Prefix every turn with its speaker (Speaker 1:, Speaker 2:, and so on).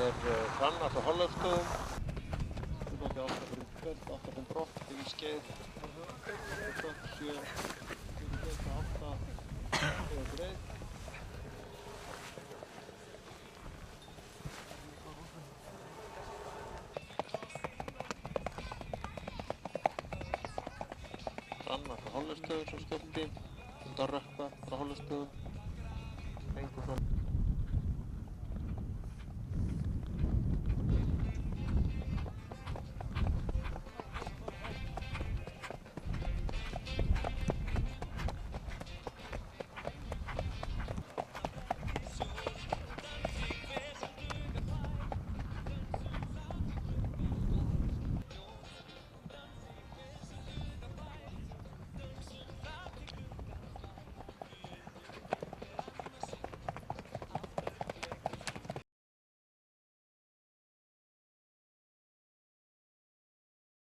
Speaker 1: Hrannar frá Hollafsstöðum. Útnátti 8 fyrir kvöld, 8 fyrir brott, yfir skeið. 7, 8, yfir breið. Hrannar frá Hollafsstöðum sem skellti. Undan Rökkva frá Hollafsstöðum. Fengur frá